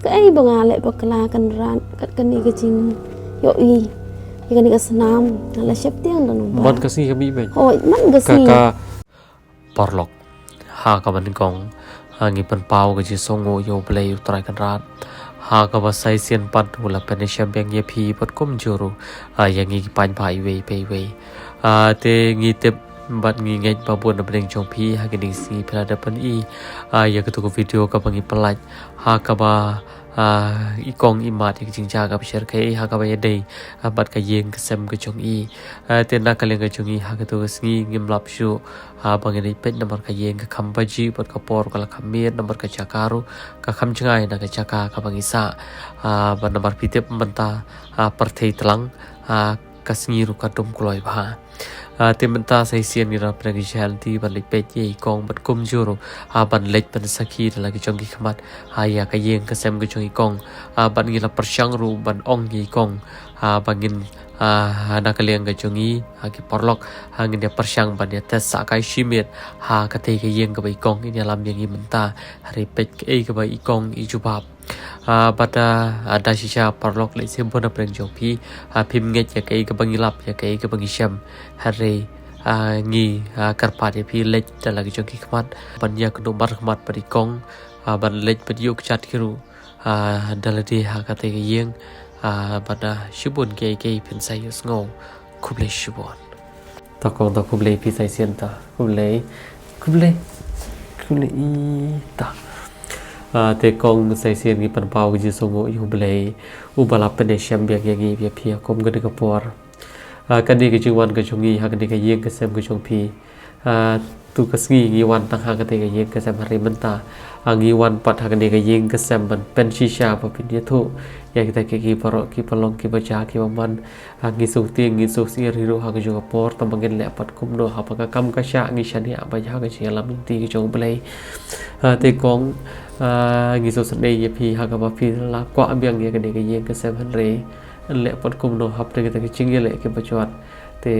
cái bang ale bakla kan ran kat kan ni kecing yoi ikan ni kesenam ala siap tiang dan man kasi kami ba oh man gasi kaka parlok ha ka ban kong hangi pan pau ka ji songo yo play utrai kan rat ha ka ba sai sian pat hula penisha beng ye phi pat kom juru yangi pan pai we pe we te ngi te bat ngi ngai ba bon bring chong phi ha ki ding si phla da pan ya ka tu video ka bangi palai ha ka ba ikong imat yang jingja ka share kai ha ka ba dei bat ka yeng ka sem ka chong te na ka leng ka chong ha ka tu sngi ngim lap shu bang ni pet number ka yeng ka kham ba ji bat ka por ka la khamir number ka chakaru ka kham chngai na ka chaka ka bangi sa ba number pitep manta par thei tlang ka sngi ru ka dum kloi ba te menta sai sian ni ra pragi shanti ban lek pet ye kong bat kum juro ban lek ban sakhi la ki chong ki khamat ya ka yeng ka sem ka chong i kong ban ngi la persyang ru ban ong ki kong bangin na ka leng ka chong i ki porlok ngin ya persyang ban ya tes sa kai shimet ka te ka yeng ka bai kong ini lam yang i menta hari pet ka bai i kong i jubab pada ada sisa parlok le sempon na preng jopi pim nge ya kai ka bangilap ya kai ka bangisam hari ngi karpat ya pi lek da lagi joki kmat ban ya kuno bar kmat parikong ban lek pediuk chat kiru daladi ka te ka yeng pada shibun ke pensai ngo kuble shibun takong ta kuble pi sai sienta kuble ta te kong sai sian gi pan pau ji songo yu blei ubala pene syam biak yangi bia phia kom ga de ka por kan ni ga jingwan ga chungi ha ga de ka yeng ka sem ga chung phi tu ka sngi gi wan tang ha ga te ga yeng ka sem hari menta angi wan pat ha ga de ga yeng ka sem ban pen shisha pa pin ye thu ya kita ki paro ki palong ki baja ki man angi su tieng ngi su si ri ru ha ga jo por tam bangin le pat kum no ha pa ka kam ka sha ngi shani ba ja ga chi lam ti ki chung blei te kong ngi so sande ye phi ha ka ba phi la kwa biang ye ka de ka yeng ka sem han re le pat kum no hap te ka ching ye le ke bachwat te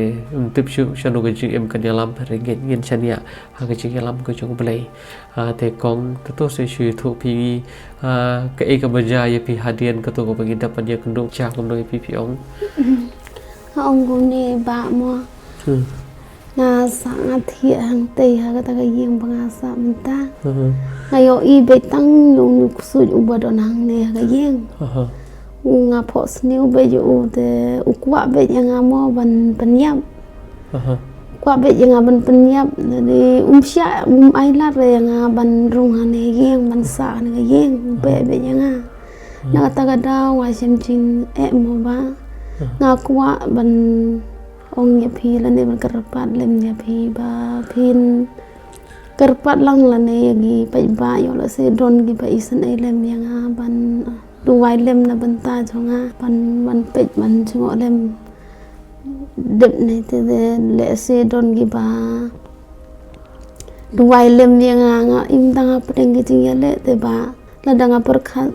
tip shu shanu ka ching em kan yalam re ngin chania ha ka ching yalam ka chung blei te kong to se shu thu phi ka e ka baja ye phi hadian ka to ko bagi dapat ye kundung cha kum no phi ong ông cũng đi bạ mà na sang thiệt hàng tây ha cái yeng bang asa menta ngayo i betang yung su ubah don hang ne ka yeng nga pos new be ju de ukwa be yang amo ban penyap kwa be yang ban penyap dari umsya ai la re yang ban rung hane yeng ban sa ne yeng be yang na ta ga da wa sim chin mo ba nga kwa ban ong ya phi la ne ban karpat lem ya phi ba phin karpat lang la ne gi pai ba yo la se don gi ba isan ai lem yang ban du wai lem na ban ta jonga ban pet ban chungo lem dep ne te le se don gi ba du wai lem yang nga im tanga preng gi ting ya le te ba la danga perkhat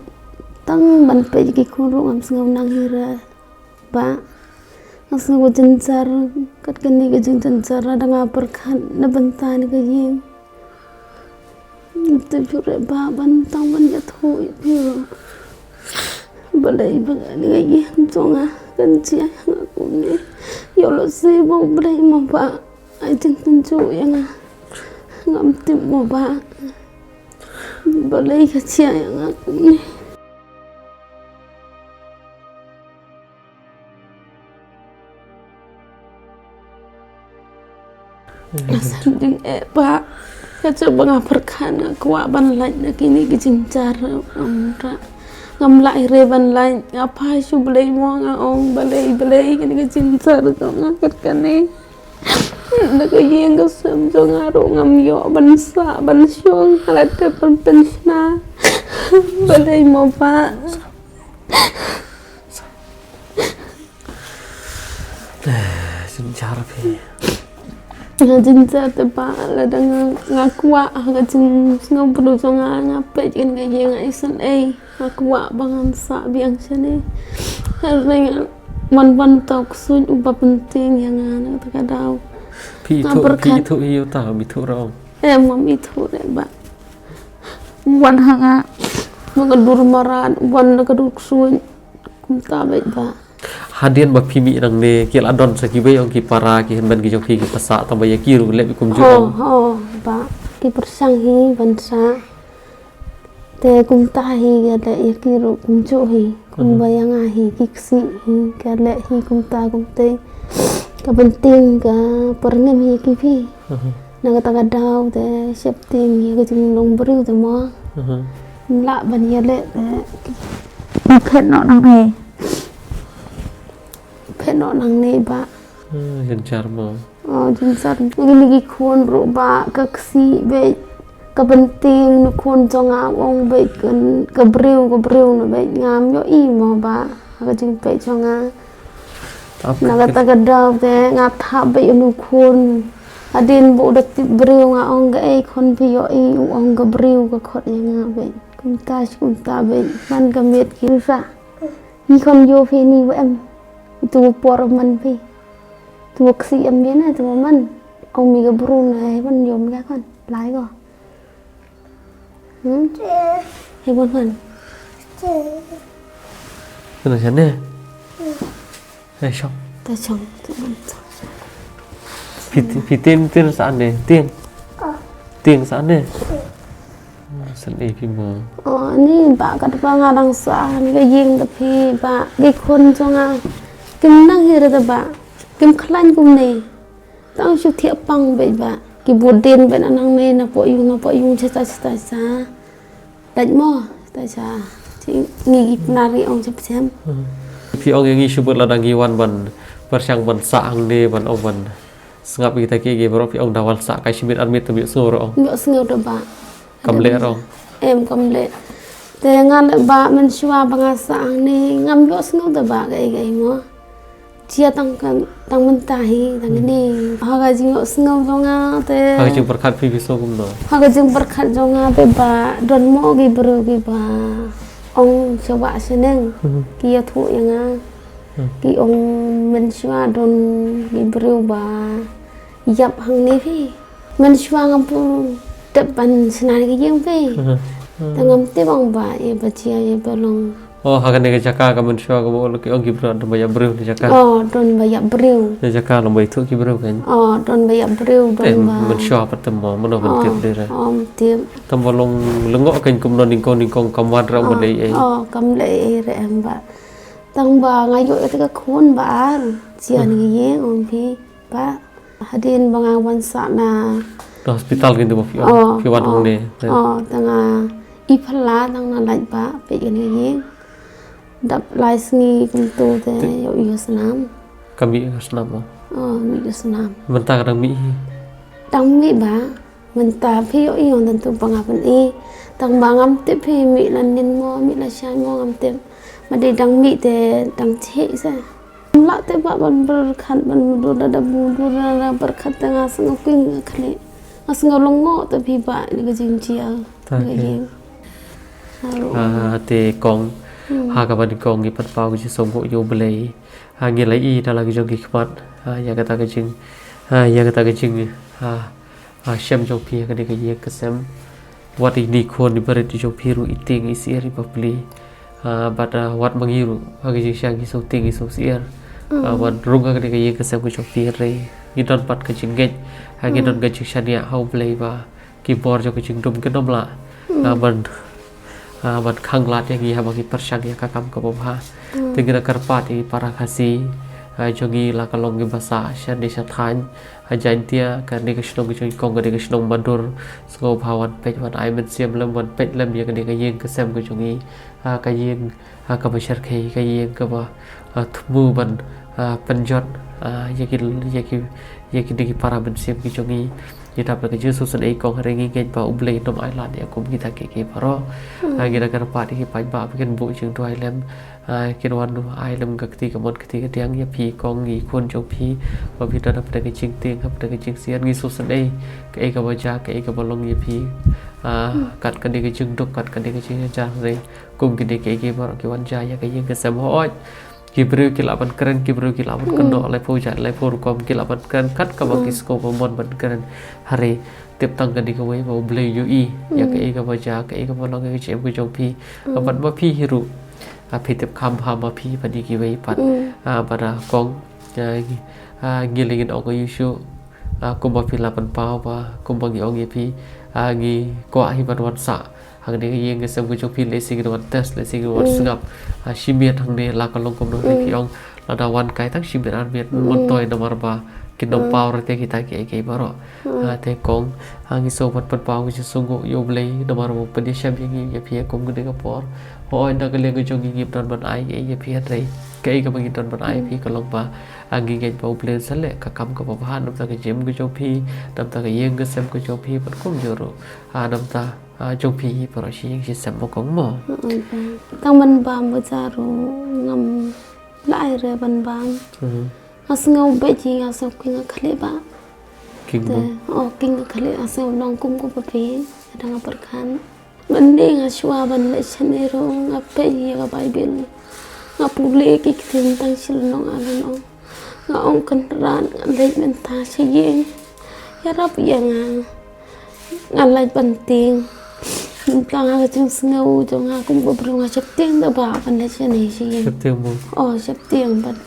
tang ban pet gi khuru am sngau nang hira ba asal jencar kat kini ke jencar ada ngapar kan na bantan ke yeng itu jure ba bantang ban ya thu yo balai bagani ke yeng jonga kan cia aku ni yo lo se bo balai mo ba ai tin ju yang ngam tim mo ba balai ke cia yang aku ni sanding pak kaca banga perkana kwa ban lain nak ini kijincar ngam lai re ban lain apa syu belai mo ngaong balai kini kijincar ko ngakat kane nak yeng ka sem jo ngaro ngam yo ban sa ban syong alate ban pensna balai mo pak jincar phi jinja te pa la dang ngakwa ngajin ngau bulu zonga ngape kin ga yeng aisan ngakwa bangan sa biang sene hareng man tok sun uba penting yang ana ta kadau pi thu yêu ta mi thu rong em mam itu re ba wan hanga mengadur marat wan kadur suin kumta baik ba hadian ba phimi nang ne kil adon sa ki be ong ki para ki ban ki jong ki pasa ta ba ya ki ru le kum ju ho ba ki persang hi bansa te kumta hi ga le ya ki ru kum ju hi kum bayang hi ki ksi hi ga le hi kumta kumte ka penting ka perngem hi ki phi na ka ta dau te sep ting hi ka jing long bru te mo la ban ya le te phet no nang ne phet no nang ne ba jen char mo jin sat lagi khon ro ba ka ksi be ka penting nu khon jonga ong be kan ka breu no be ngam yo i mo ba ka jing pe jonga na ka ta ka dau te nga tha be nu khon adin bu dak ti breu nga ong ga e khon pi yo i ong ga breu ka khot nga be kum ta be man ka met ki sa ni khon yo phi ni wa em tu por man phi tu ksi em bien na tu man ông mi ga bru na ban yom ga con lái go hay bon phần cái này chắn nè hay xong ta chồng tu man phi tiên sẵn nè tiên sẵn nè sẵn đi phi mờ ni ba ka ba nga dang sa ni ga ying ta phi ba gi khon jonga kim nang hi ra ba kim khlan kum ne tang shu thia pang be ba ki bodin be nang ne na po yung cha sa daj mo ta cha chi ni nari ong chep chem phi ong ngi shubut la dangi wan ban persang ban sa ang ne ban ong ban ngap kita ki bro phi ong dawal sa kai shimit admit tu so ro ngeo da ba kam le ro em kam le te ngan ba men shwa banga sa ang ne ngam yo ngeo da ba gai mo chia tang mentahi tang ini haga jing ngau jonga te haga jing berkat phi so kum no haga jing berkat jonga te ba don mo gi bro gi ba ong coba seneng kia thu yanga ki ong men shwa don gi bro ba yap hang ni phi men shwa ngam pu depan senari gi yeng phi tangam te bang ba e ba chia e ba long oh haga ne jaka ka men shwa ko lo ki ong gi bro do ya bro ni jaka don ba ya bro ni jaka lo bai thu ki bro kan don ba ya bro don ba men shwa patam mo no ban tip de ra tip tam bolong lengo kan kum no ning kong kam wan ra mo dei ai kam le re em ba tang ba ngai yo ta ka khon ba chia ni ye om phi ba hadin ba nga wan sa na hospital kan tu phi wan hong ne tanga i phala tang na lai ba pe ni ye đập lại nghi công tu thế yo Islam kami Islam mi Islam mentah kadang mi tang mi ba menta phi yo yon dan tu pangapan i tang bangam te phi mi lan nin mo mi la sha mo ngam te ma de dang mi te dang che sa la te ba ban berkhat ban du da bu du da berkhat tanga sang king khale asang long ngo te phi ba ni ga jing chia te kong ha ka ban kong gi pat pau ji som go yo blei ha ngi lai i da la gi jong gi khmat ya ka ta ga jing shem jong phi ka de ga ye ka sem wat i ni khon ni bare ti jong phi ru i ting i sier i papli but wat mangiru ha gi jing sang gi so ting i so sier wat rung ka de ga ye ka sem go jong phi re gi don pat ka jing ge ha gi don ga jing shania how blei ba ki bor jo ka jing dum ka dom la ban ban khang lat yang ia bagi persang ya kakam ko bha tingira karpati para khasi jogi la kalong gi basa shan de sathan ajain tia ka ne krishnong gi kong ga de krishnong bandur sko bhawan pej wan ai men siam lam wan pej lam ya ka de ga yeng ka sem ko jogi ka yeng ka ba shar khai ka yeng ka ba thmu ban panjot ya ki de gi para ben siam gi jogi kita pergi Yesus dan ikong hari ini kita ublei nom island ya kum kita ke paro kita kan pati kita pai ba bikin bu jeng tu island kita wan island gakti kamon keti ketiang ya pi kong gi kun jong pi ba kita dapat pergi jeng ting pergi jeng sian Yesus dan ke ka baca ke ka bolong ya pi kat kan dia jeng duk kat kan dia jeng jar re kum kita ke paro ke wan jaya ke yang ke sam hoi Kibriu kilaban keren kibriu kilaban kendo lai phu jat lai phu kom kilaban keren kat ka bagi sko mon ban keren hari tiếp tăng gần đi cái với vào play ui ya cái cái vào giá cái vào nó cái chuyện của trong pi vẫn mà pi hiru pi tiếp kham ha mà pi và đi cái với pat pada con giling ông cái isu cùng vào pi là ban pau và cùng vào ông cái pi gi qua hi ban wan sa hàng này cái cái xem của trong pi lấy sinh cái test lấy sinh cái sngap shimiet hàng này là còn long cùng đối với ông là đào wan cái thằng shimiet ăn việt một tuổi nó marba kinong power te kita ke baro te kong ang iso pat pau ke sungu yo blei no maro pedesha bingi ye pia kom gede ka por ho inda ke leng jong ngi don ban ai ye pia rei ke ka bagi don ban ai pi kolong ba angi nge pau blei sale ka kam ka ba han nam ta ke jem ke jo pi nam ta ke yeng ke sem ke jo pi pat kom joro nam ta jo pi paro shi shi sem mo kong mo tang ban ba mo jaru ngam lai re ban bang asngau be ji asau king khale ba king king khale asau nong kum ko papi adang perkan mending aswa ban le chanero ngape ya bible ngapule ki tin tang sil nong alano ngong kan ran le men ta che ya rap ya ngalai penting tang ha chung ngau chung ha kum ko brung chep ting da ba ban le chene chi chep ting mo chep ting ban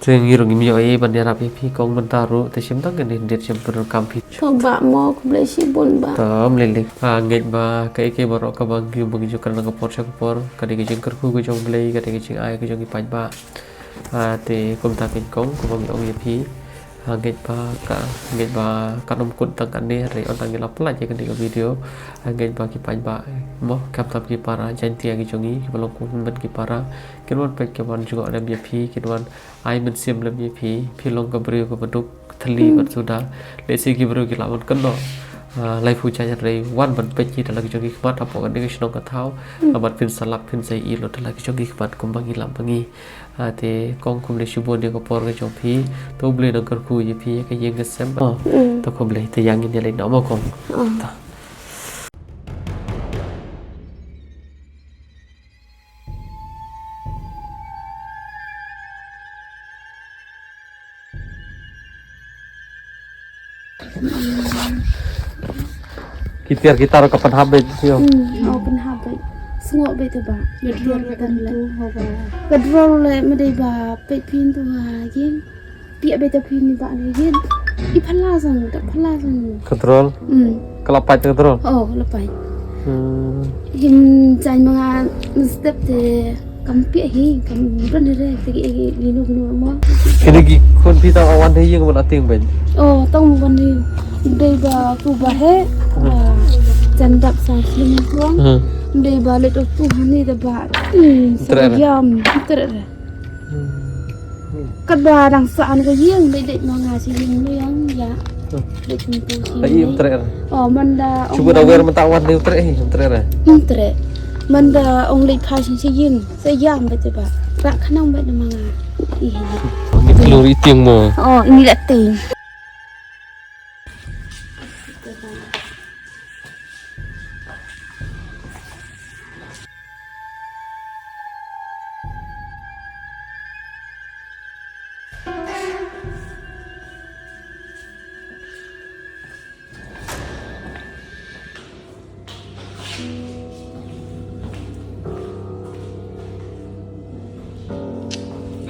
Saya ngiru ngimi oi bandera pipi kong mentaru te sim tak gede dit sim per kampi coba mau ke beli sibun ba tam lele nget ba kai borok ka bang yu bagi jo karena kapor sa kapor kadi ke jeng kerku ke jong blei kadi ke jeng ai ke jong ipan ba te kom ta pin kong ko bang ong pi nget ba kanom kun tang kan ne re on tang la pla je kan di video nget ba ki pan ba mo kap tap ki para jantia ki jongi ki balong kun ban ki para kinwan pe ke wan juga ada bi pi kinwan ai men sim lam bi pi long ka brio ko baduk thali bat suda le si ki brio ki lawan kan no lai phu cha re wan ban pe ki dalam jongi khmat apo kan de snong ka thau abat pin salap pin sai i lo dalam jongi khmat kum bangi lam bangi te kong kum le shubon de ko por ke jong pi to ble no kar ku ye pi ke yeng ke sem to ko ble te yang ni le no mo kong kita ro kapan habe yo kapan habe sengok be tu ba gedrol kan le gedrol le me dei ba pe pin tu ha yin pia be ta pin ni ba ni yin I phala sang kedrol kelapai kedrol kelapai yin jai manga step te kam pia hi kam ran re te gi no mo ini gi kon pi ta awan he yang ban ating ben tong ban ni dei ba tu ba he jandap sang slim ruang dei ba le tu hani da ba yam ter kadwa dang saan ko yeng dei manga si yeng yang ya dei tu si ai ter manda cuba da wer mata awan ni ter manda ong le pha si yeng se yam ba te ba ra khanong ba manga ni telur itiang mo ini dak ting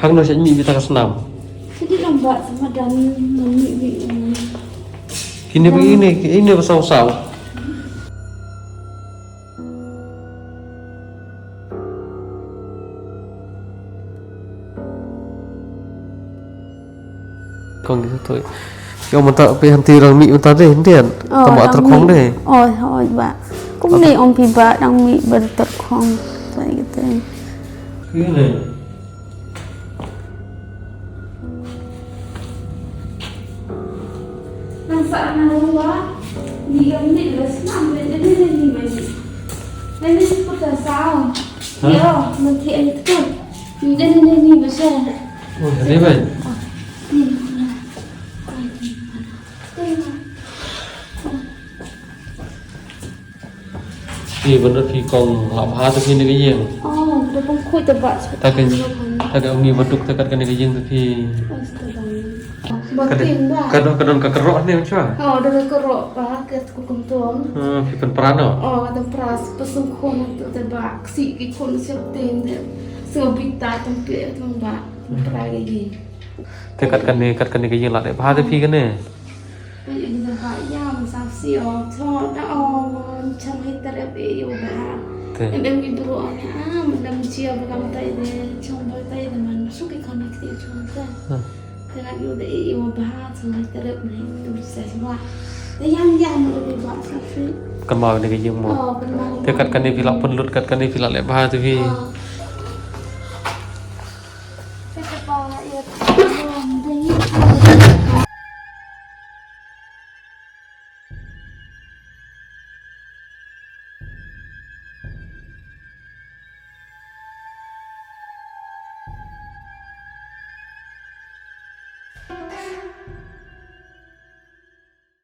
hang no sẽ bị ta senam jadi lambat sama dan mami kini begini ini besau-sau con gitu thôi Kau minta henti orang mi minta deh hentian tambah terkong deh ba cũng này ông thì bà đang bị bật terkong kayak gitu gini sana luar dia ni dah senang dia ni macam ni seperti sao ya nanti itu ni besar ini baik thì vẫn được khi còn học hai từ khi cái gì tôi không khui tập bạc ta cái ada ongi bentuk tekat kan ke jing tapi Batin ba? kadon ka kerok ni macam Oh, dari kerok ba ke kukum tuang. pipen perano Oh, ada pras pesung kon tu tebak si ki kon siap ten de. So bita tempe tung ba. Peragi. tekat kan ni ke jing lah dek bah tapi kan ni Ini dah ba yam sa si o cho da o cham hai tarap e yo ba. Em gi bro anya mandam chia ba kam tai de chong ba tai de man su ki connect e chong ta. Dengan yo de yo ba chong hai tarap ni tu sa wa. De yam lo de ba sa fi. kan mau ni ke jing mo Oh, benar. tekat kan ni pilak pun lut kat kan ni pilak lek bah tapi